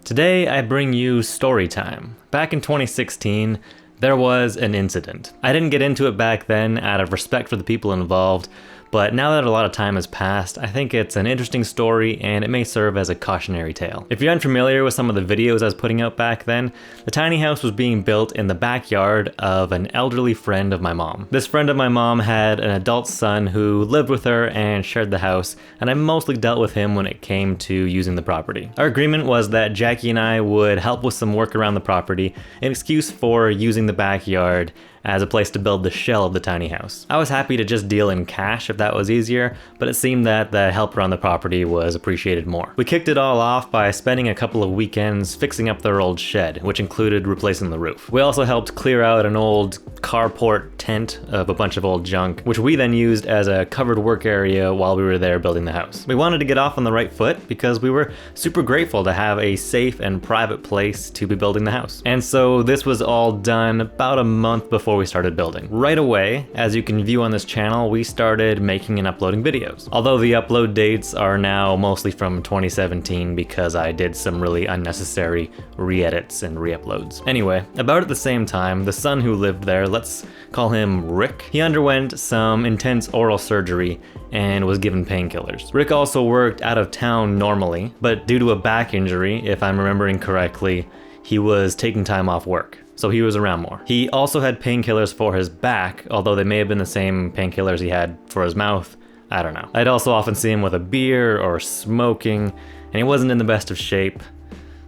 Today I bring you story time. Back in 2016, there was an incident. I didn't get into it back then out of respect for the people involved, but now that a lot of time has passed, I think it's an interesting story and it may serve as a cautionary tale. If you're unfamiliar with some of the videos I was putting out back then, the tiny house was being built in the backyard of an elderly friend of my mom. This friend of my mom had an adult son who lived with her and shared the house, and I mostly dealt with him when it came to using the property. Our agreement was that Jackie and I would help with some work around the property, an excuse for using the backyard as a place to build the shell of the tiny house. I was happy to just deal in cash if that was easier, but it seemed that the help around the property was appreciated more. We kicked it all off by spending a couple of weekends fixing up their old shed, which included replacing the roof. We also helped clear out an old carport tent of a bunch of old junk, which we then used as a covered work area while we were there building the house. We wanted to get off on the right foot because we were super grateful to have a safe and private place to be building the house. And so this was all done about a month before we started building. Right away, as you can view on this channel, we started making and uploading videos. Although the upload dates are now mostly from 2017 because I did some really unnecessary re-edits and re-uploads. Anyway, about at the same time, the son who lived there, let's call him Rick, he underwent some intense oral surgery and was given painkillers. Rick also worked out of town normally, but due to a back injury, if I'm remembering correctly, he was taking time off work, so he was around more. He also had painkillers for his back, although they may have been the same painkillers he had for his mouth. I don't know. I'd also often see him with a beer or smoking, and he wasn't in the best of shape.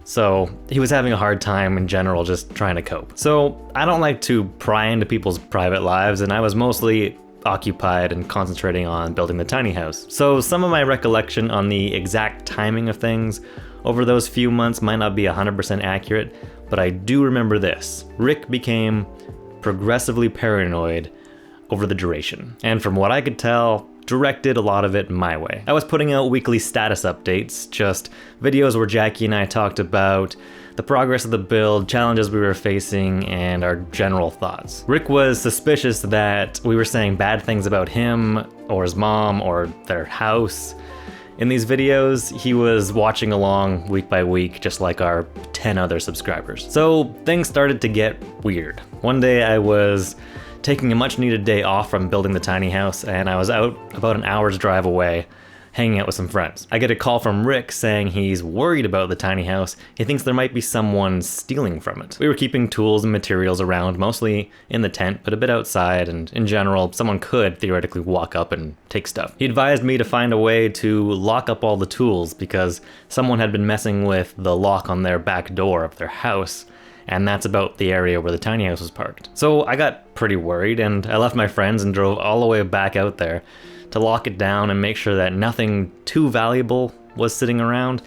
So he was having a hard time in general just trying to cope. So I don't like to pry into people's private lives, and I was mostly occupied and concentrating on building the tiny house. So some of my recollection on the exact timing of things over those few months might not be 100% accurate, but I do remember this. Rick became progressively paranoid over the duration, and from what I could tell, directed a lot of it my way. I was putting out weekly status updates, just videos where Jackie and I talked about the progress of the build, challenges we were facing, and our general thoughts. Rick was suspicious that we were saying bad things about him, or his mom, or their house. In these videos, he was watching along week by week, just like our 10 other subscribers. So things started to get weird. One day I was taking a much needed day off from building the tiny house, and I was out about an hour's drive away, hanging out with some friends. I get a call from Rick saying he's worried about the tiny house. He thinks there might be someone stealing from it. We were keeping tools and materials around, mostly in the tent, but a bit outside, and in general, someone could theoretically walk up and take stuff. He advised me to find a way to lock up all the tools because someone had been messing with the lock on their back door of their house, and that's about the area where the tiny house was parked. So I got pretty worried, and I left my friends and drove all the way back out there to lock it down and make sure that nothing too valuable was sitting around.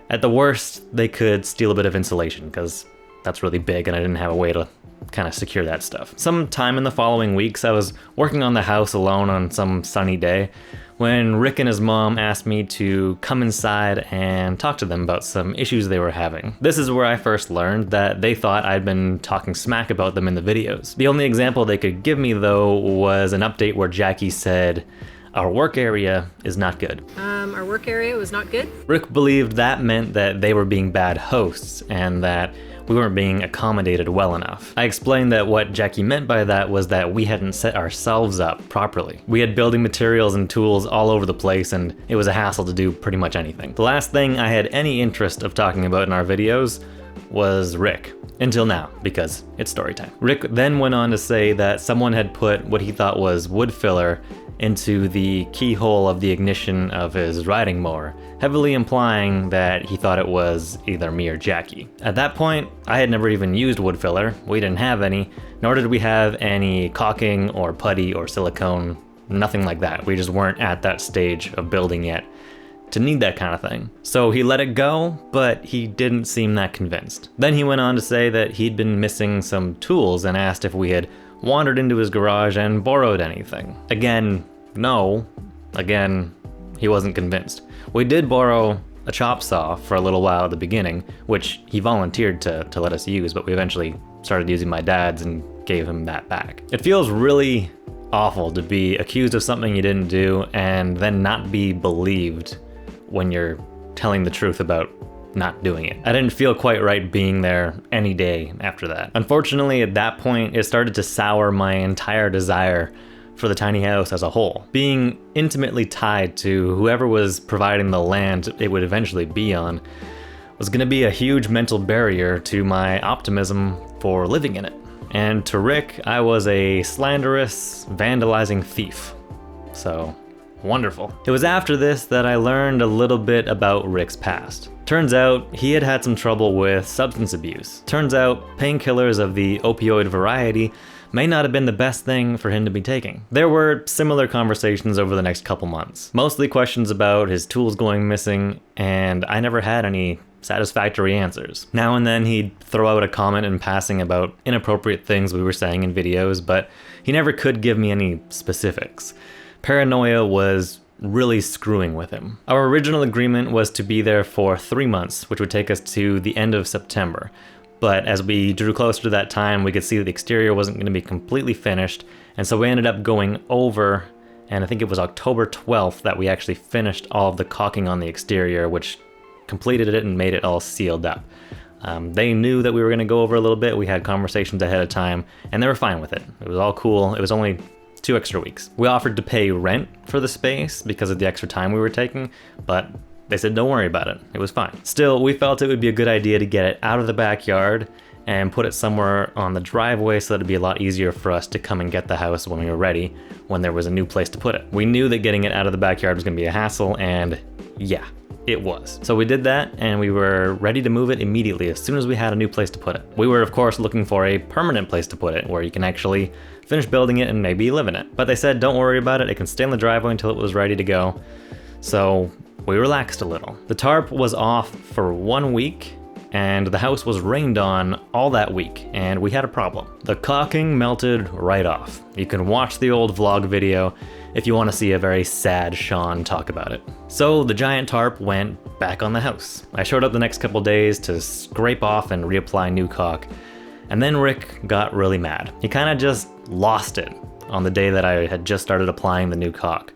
At the worst, they could steal a bit of insulation, because that's really big and I didn't have a way to kind of secure that stuff. Sometime in the following weeks, I was working on the house alone on some sunny day when Rick and his mom asked me to come inside and talk to them about some issues they were having. This is where I first learned that they thought I'd been talking smack about them in the videos. The only example they could give me, though, was an update where Jackie said, "Our work area is not good." Our work area was not good? Rick believed that meant that they were being bad hosts and that we weren't being accommodated well enough. I explained that what Jackie meant by that was that we hadn't set ourselves up properly. We had building materials and tools all over the place, and it was a hassle to do pretty much anything. The last thing I had any interest of talking about in our videos was Rick. Until now, because it's story time. Rick then went on to say that someone had put what he thought was wood filler into the keyhole of the ignition of his riding mower, heavily implying that he thought it was either me or Jackie. At that point, I had never even used wood filler. We didn't have any, nor did we have any caulking or putty or silicone, nothing like that. We just weren't at that stage of building yet to need that kind of thing. So he let it go, but he didn't seem that convinced. Then he went on to say that he'd been missing some tools and asked if we had wandered into his garage and borrowed anything. Again, no. Again, he wasn't convinced. We did borrow a chop saw for a little while at the beginning, which he volunteered to let us use, but we eventually started using my dad's and gave him that back. It feels really awful to be accused of something you didn't do and then not be believed when you're telling the truth about not doing it. I didn't feel quite right being there any day after that. Unfortunately, at that point, it started to sour my entire desire for the tiny house as a whole. Being intimately tied to whoever was providing the land it would eventually be on was going to be a huge mental barrier to my optimism for living in it. And to Rick, I was a slanderous, vandalizing thief. So, wonderful. It was after this that I learned a little bit about Rick's past. Turns out he had had some trouble with substance abuse. Turns out painkillers of the opioid variety may not have been the best thing for him to be taking. There were similar conversations over the next couple months, mostly questions about his tools going missing, and I never had any satisfactory answers. Now and then he'd throw out a comment in passing about inappropriate things we were saying in videos, but he never could give me any specifics. Paranoia was really screwing with him. Our original agreement was to be there for 3 months, which would take us to the end of September. But as we drew closer to that time, we could see that the exterior wasn't going to be completely finished, and so we ended up going over, and I think it was October 12th that we actually finished all of the caulking on the exterior, which completed it and made it all sealed up. They knew that we were going to go over a little bit. We had conversations ahead of time, and they were fine with it. It was all cool. It was only 2 extra weeks. We offered to pay rent for the space because of the extra time we were taking, but they said don't worry about it. It was fine. Still, we felt it would be a good idea to get it out of the backyard and put it somewhere on the driveway so that it'd be a lot easier for us to come and get the house when we were ready, when there was a new place to put it. We knew that getting it out of the backyard was going to be a hassle, and yeah, it was. So we did that, and we were ready to move it immediately as soon as we had a new place to put it. We were, of course, looking for a permanent place to put it, where you can actually finish building it and maybe live in it. But they said, don't worry about it, it can stay in the driveway until it was ready to go. So we relaxed a little. The tarp was off for 1 week, and the house was rained on all that week, and we had a problem. The caulking melted right off. You can watch the old vlog video if you want to see a very sad Sean talk about it. So the giant tarp went back on the house. I showed up the next couple days to scrape off and reapply new caulk, and then Rick got really mad. He kind of just lost it on the day that I had just started applying the new caulk.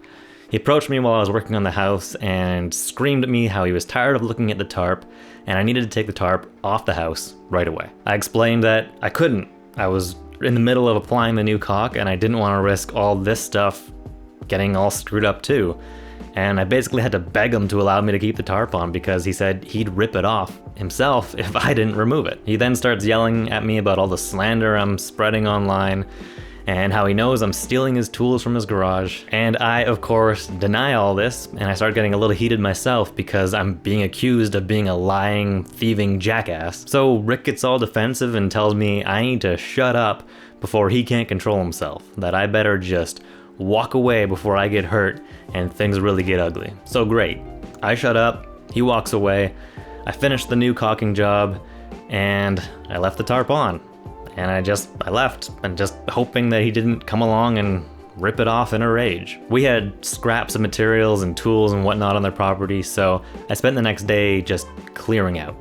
He approached me while I was working on the house and screamed at me how he was tired of looking at the tarp and I needed to take the tarp off the house right away. I explained that I couldn't. I was in the middle of applying the new caulk and I didn't want to risk all this stuff getting all screwed up too. And I basically had to beg him to allow me to keep the tarp on because he said he'd rip it off himself if I didn't remove it. He then starts yelling at me about all the slander I'm spreading online and how he knows I'm stealing his tools from his garage. And I, of course, deny all this, and I start getting a little heated myself because I'm being accused of being a lying, thieving jackass. So Rick gets all defensive and tells me I need to shut up before he can't control himself, that I better just walk away before I get hurt and things really get ugly. So great. I shut up, he walks away, I finish the new caulking job, and I left the tarp on. And I left, and just hoping that he didn't come along and rip it off in a rage. We had scraps of materials and tools and whatnot on their property, so I spent the next day just clearing out.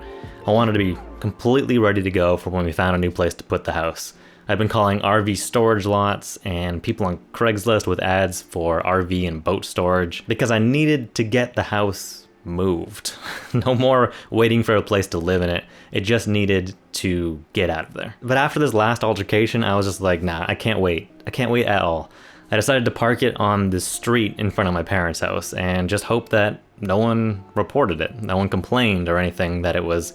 I wanted to be completely ready to go for when we found a new place to put the house. I've been calling RV storage lots and people on Craigslist with ads for RV and boat storage because I needed to get the house moved. No more waiting for a place to live in it. It just needed to get out of there. But after this last altercation, I was just like, nah, I can't wait. I can't wait at all. I decided to park it on the street in front of my parents' house and just hope that no one reported it. No one complained or anything, that it was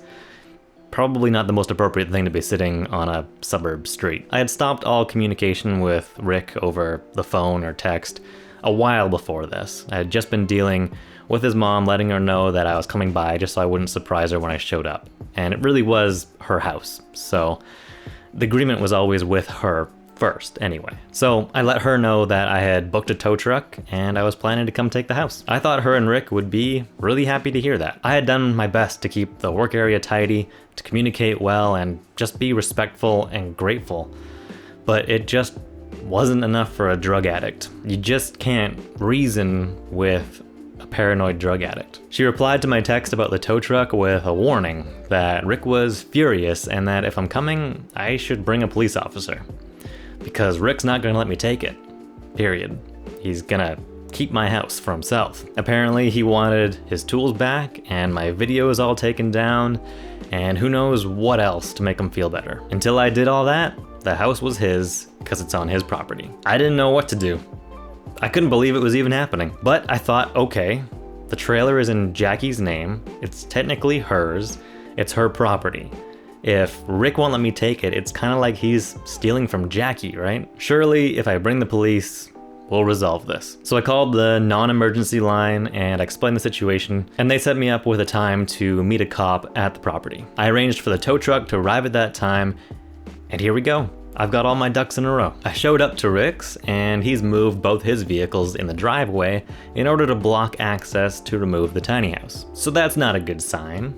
probably not the most appropriate thing to be sitting on a suburb street. I had stopped all communication with Rick over the phone or text a while before this. I had just been dealing with his mom, letting her know that I was coming by just so I wouldn't surprise her when I showed up. And it really was her house, so the agreement was always with her first anyway. So I let her know that I had booked a tow truck and I was planning to come take the house. I thought her and Rick would be really happy to hear that. I had done my best to keep the work area tidy, to communicate well, and just be respectful and grateful. But it just wasn't enough for a drug addict. You just can't reason with a paranoid drug addict. She replied to my text about the tow truck with a warning that Rick was furious and that if I'm coming, I should bring a police officer. Because Rick's not gonna let me take it. Period. He's gonna keep my house for himself. Apparently he wanted his tools back and my videos all taken down, and who knows what else to make him feel better. Until I did all that, the house was his because it's on his property. I didn't know what to do. I couldn't believe it was even happening. But I thought, okay, the trailer is in Jackie's name. It's technically hers. It's her property. If Rick won't let me take it, it's kind of like he's stealing from Jackie, right? Surely, if I bring the police, we'll resolve this. So I called the non-emergency line and I explained the situation, and they set me up with a time to meet a cop at the property. I arranged for the tow truck to arrive at that time, and here we go. I've got all my ducks in a row. I showed up to Rick's, and he's moved both his vehicles in the driveway in order to block access to remove the tiny house. So that's not a good sign.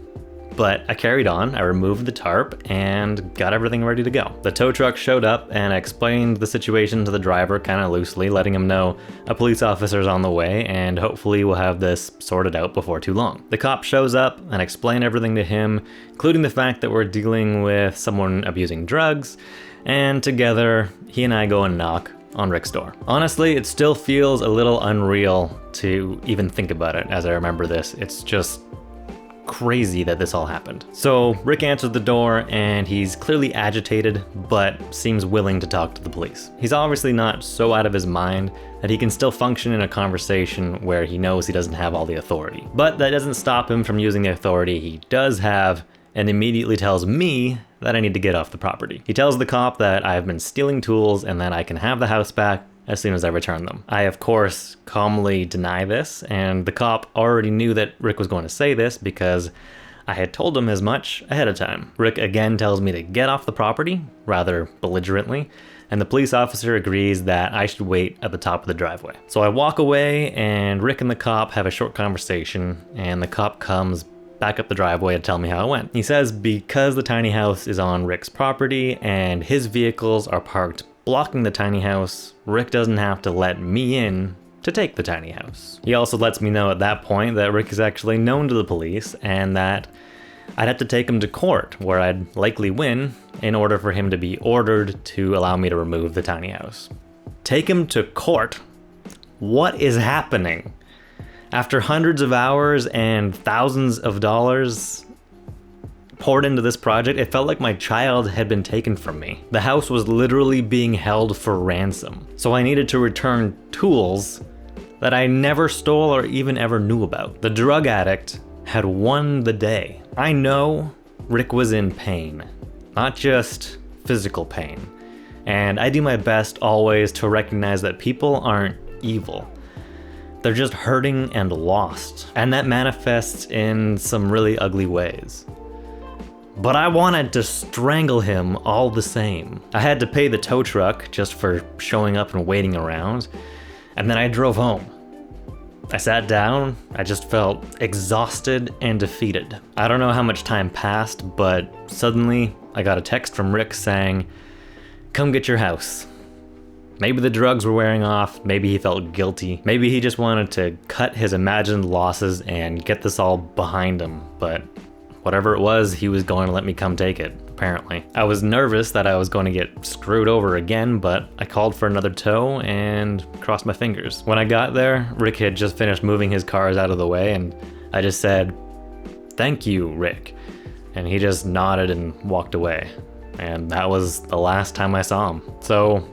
But I carried on, I removed the tarp, and got everything ready to go. The tow truck showed up, and I explained the situation to the driver kind of loosely, letting him know a police officer's on the way, and hopefully we'll have this sorted out before too long. The cop shows up, and I explain everything to him, including the fact that we're dealing with someone abusing drugs, and together, he and I go and knock on Rick's door. Honestly, it still feels a little unreal to even think about it as I remember this. It's just crazy that this all happened. So Rick answers the door and he's clearly agitated, but seems willing to talk to the police. He's obviously not so out of his mind that he can still function in a conversation where he knows he doesn't have all the authority. But that doesn't stop him from using the authority he does have, and immediately tells me that I need to get off the property. He tells the cop that I've been stealing tools and that I can have the house back as soon as I return them. I, of course, calmly deny this, and the cop already knew that Rick was going to say this because I had told him as much ahead of time. Rick again tells me to get off the property, rather belligerently, and the police officer agrees that I should wait at the top of the driveway. So I walk away, and Rick and the cop have a short conversation, and the cop comes back up the driveway to tell me how it went. He says because the tiny house is on Rick's property and his vehicles are parked blocking the tiny house, Rick doesn't have to let me in to take the tiny house. He also lets me know at that point that Rick is actually known to the police and that I'd have to take him to court, where I'd likely win, in order for him to be ordered to allow me to remove the tiny house. Take him to court? What is happening? After hundreds of hours and thousands of dollars poured into this project, it felt like my child had been taken from me. The house was literally being held for ransom. So I needed to return tools that I never stole or even ever knew about. The drug addict had won the day. I know Rick was in pain, not just physical pain. And I do my best always to recognize that people aren't evil. They're just hurting and lost, and that manifests in some really ugly ways. But I wanted to strangle him all the same. I had to pay the tow truck just for showing up and waiting around, and then I drove home. I sat down, I just felt exhausted and defeated. I don't know how much time passed, but suddenly I got a text from Rick saying, "Come get your house." Maybe the drugs were wearing off, maybe he felt guilty, maybe he just wanted to cut his imagined losses and get this all behind him, but whatever it was, he was going to let me come take it, apparently. I was nervous that I was going to get screwed over again, but I called for another tow and crossed my fingers. When I got there, Rick had just finished moving his cars out of the way, and I just said, "Thank you, Rick." And he just nodded and walked away. And that was the last time I saw him. So,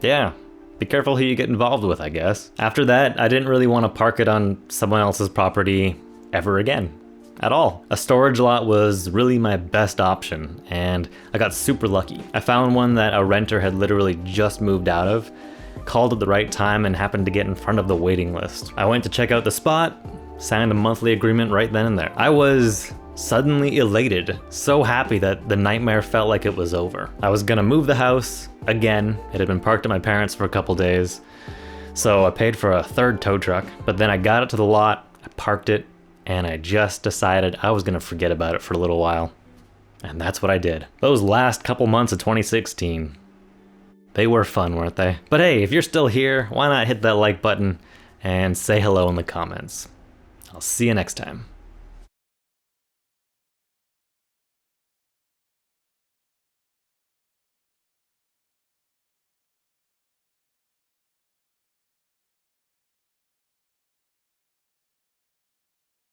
yeah, be careful who you get involved with, I guess. After that, I didn't really want to park it on someone else's property ever again. At all. A storage lot was really my best option, and I got super lucky. I found one that a renter had literally just moved out of, called at the right time, and happened to get in front of the waiting list. I went to check out the spot, signed a monthly agreement right then and there. I was suddenly elated, so happy that the nightmare felt like it was over. I was gonna move the house again. It had been parked at my parents' for a couple days, so I paid for a third tow truck, but then I got it to the lot, I parked it, and I just decided I was gonna forget about it for a little while. And that's what I did. Those last couple months of 2016, they were fun, weren't they? But hey, if you're still here, why not hit that like button and say hello in the comments. I'll see you next time.